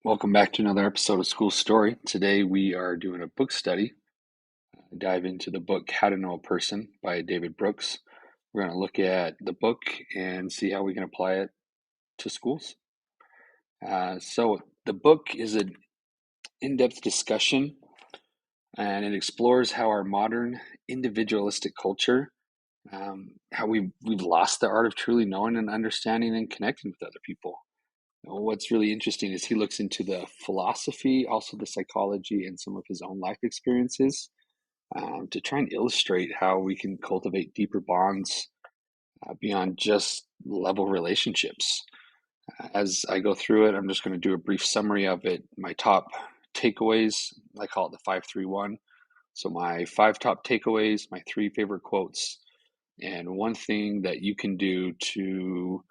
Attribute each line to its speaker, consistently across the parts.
Speaker 1: Welcome back to another episode of School Story. Today we are doing a book study. Dive into the book How to Know a Person by David Brooks. We're going to look at the book and see how we can apply it to schools. So the book is an in-depth discussion and it explores how our modern individualistic culture, how we've lost the art of truly knowing and understanding and connecting with other people. What's really interesting is he looks into the philosophy, also the psychology, and some of his own life experiences to try and illustrate how we can cultivate deeper bonds beyond just level relationships. As I go through it, I'm just going to do a brief summary of it. My top takeaways, I call it the 531. So, my five top takeaways, my three favorite quotes, and one thing that you can do to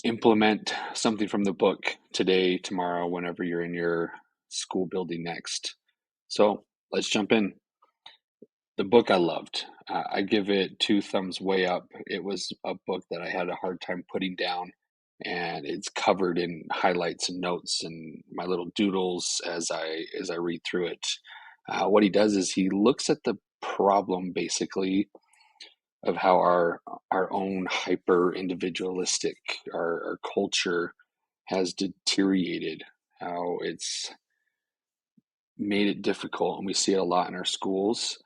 Speaker 1: implement something from the book today, tomorrow, whenever you're in your school building next. So let's jump in. The book I loved. I give it two thumbs way up. It was a book that I had a hard time putting down, and it's covered in highlights and notes and my little doodles as I read through it. What he does is he looks at the problem basically of how our own hyper individualistic our culture has deteriorated, how it's made it difficult, and we see it a lot in our schools,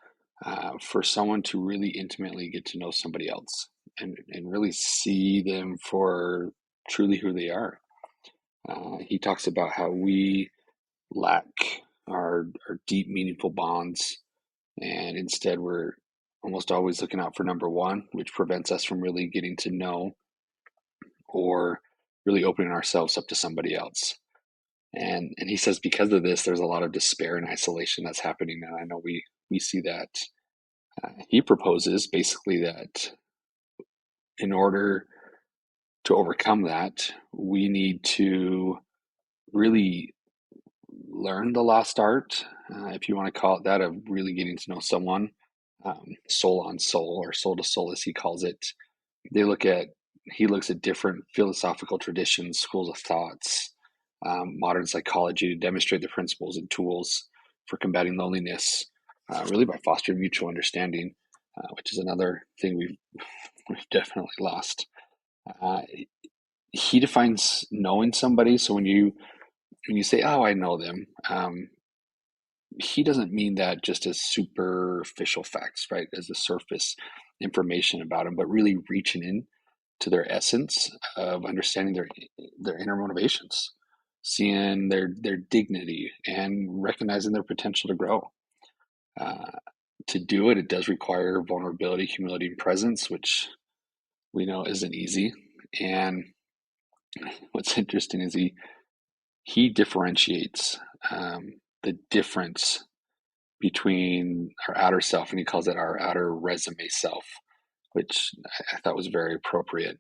Speaker 1: for someone to really intimately get to know somebody else and really see them for truly who they are. He talks about how we lack our deep, meaningful bonds, and instead we're almost always looking out for number one, which prevents us from really getting to know or really opening ourselves up to somebody else. And he says because of this, there's a lot of despair and isolation that's happening. And I know we see that. He proposes basically that in order to overcome that, we need to really learn the lost art, if you want to call it that, of really getting to know someone, soul on soul or soul to soul, as he calls it. They look at He looks at different philosophical traditions, schools of thoughts, modern psychology to demonstrate the principles and tools for combating loneliness, really by fostering mutual understanding, which is another thing we've definitely lost. Uh, he defines knowing somebody. So when you say, "Oh, I know them," he doesn't mean that just as superficial facts, right, as the surface information about them, but really reaching in to their essence of understanding their inner motivations, seeing their dignity, and recognizing their potential to grow. Uh, to do it, it does require vulnerability, humility, and presence, which we know isn't easy. And what's interesting is he differentiates the difference between our outer self, and he calls it our outer resume self, which I thought was very appropriate.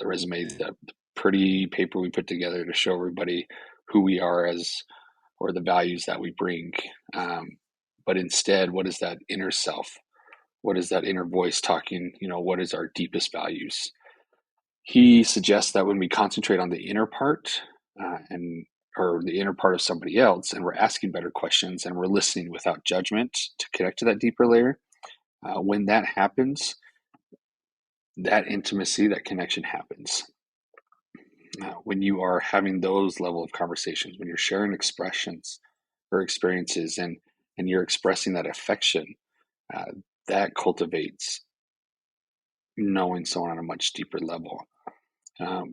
Speaker 1: The resume is the pretty paper we put together to show everybody who we are as, or the values that we bring. But instead, what is that inner self? What is that inner voice talking? What is our deepest values? He suggests that when we concentrate on the inner part, and or the inner part of somebody else, and we're asking better questions and we're listening without judgment to connect to that deeper layer, when that happens, that intimacy, that connection happens. When you are having those level of conversations, when you're sharing expressions or experiences, and you're expressing that affection, uh, that cultivates knowing someone on a much deeper level.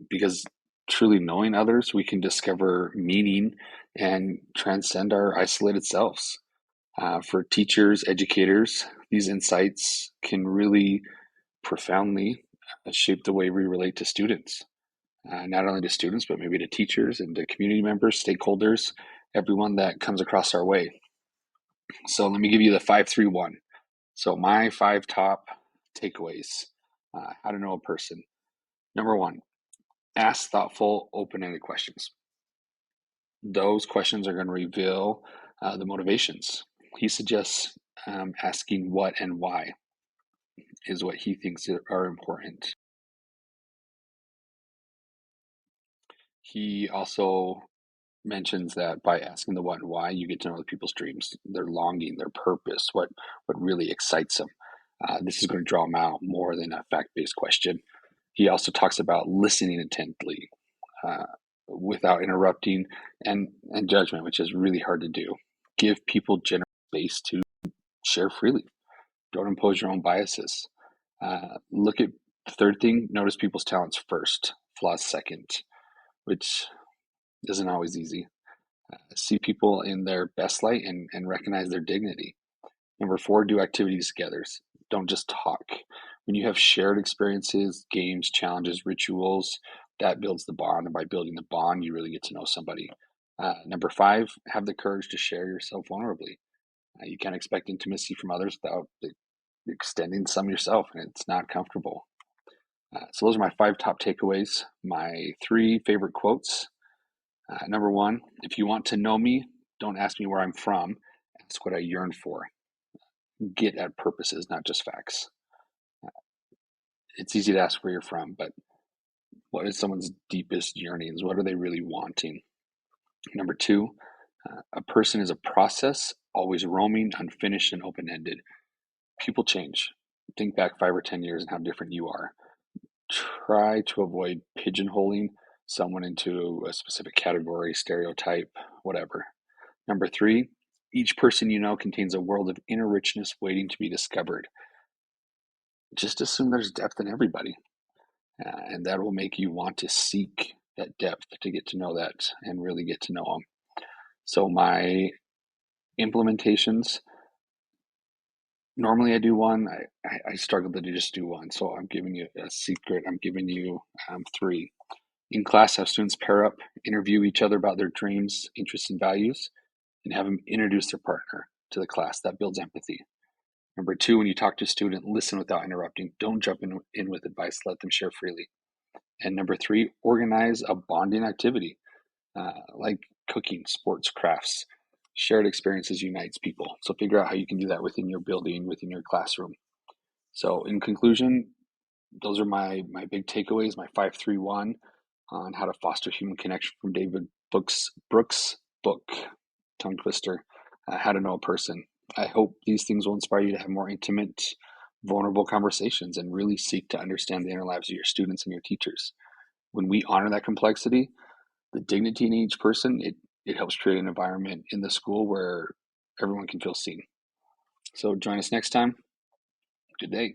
Speaker 1: Because truly knowing others, we can discover meaning and transcend our isolated selves. For teachers, educators, these insights can really profoundly shape the way we relate to students. Not only to students, but maybe to teachers and to community members, stakeholders, everyone that comes across our way. So let me give you the 531. So my five top takeaways, how to know a person. Number one, ask thoughtful, open-ended questions. Those questions are going to reveal the motivations. He suggests asking what and why is what he thinks are important. He also mentions that by asking the what and why, you get to know other people's dreams, their longing, their purpose, what really excites them. This is going to draw them out more than a fact-based question. He also talks about listening intently, uh, without interrupting, and judgment, which is really hard to do. Give people generous space to share freely. Don't impose your own biases. Look at the third thing, notice people's talents first, flaws second, which isn't always easy. See people in their best light and recognize their dignity. Number four, do activities together. Don't just talk. When you have shared experiences, games, challenges, rituals, that builds the bond. And by building the bond, you really get to know somebody. Number five, have the courage to share yourself vulnerably. You can't expect intimacy from others without extending some yourself, and it's not comfortable. So those are my five top takeaways. My three favorite quotes. Number one, if you want to know me, don't ask me where I'm from. Ask what I yearn for. Get at purposes, not just facts. It's easy to ask where you're from, but what is someone's deepest yearnings? What are they really wanting? Number two, a person is a process, always roaming, unfinished, and open ended. People change. Think back 5 or 10 years and how different you are. Try to avoid pigeonholing someone into a specific category, stereotype, whatever. Number three, each person you know contains a world of inner richness waiting to be discovered. Just assume there's depth in everybody, and that will make you want to seek that depth to get to know that and really get to know them. So my implementations, normally I do one. I struggle to just do one. So I'm giving you a secret. I'm giving you three. In class, have students pair up, interview each other about their dreams, interests, and values, and have them introduce their partner to the class. That builds empathy. Number two, when you talk to a student, listen without interrupting. Don't jump in with advice. Let them share freely. And number three, organize a bonding activity, like cooking, sports, crafts. Shared experiences unites people. So figure out how you can do that within your building, within your classroom. So in conclusion, those are my big takeaways, my 531 on how to foster human connection from David Brooks' book, tongue twister, How to Know a Person. I hope these things will inspire you to have more intimate, vulnerable conversations and really seek to understand the inner lives of your students and your teachers. When we honor that complexity, the dignity in each person, it helps create an environment in the school where everyone can feel seen. So join us next time. Good day.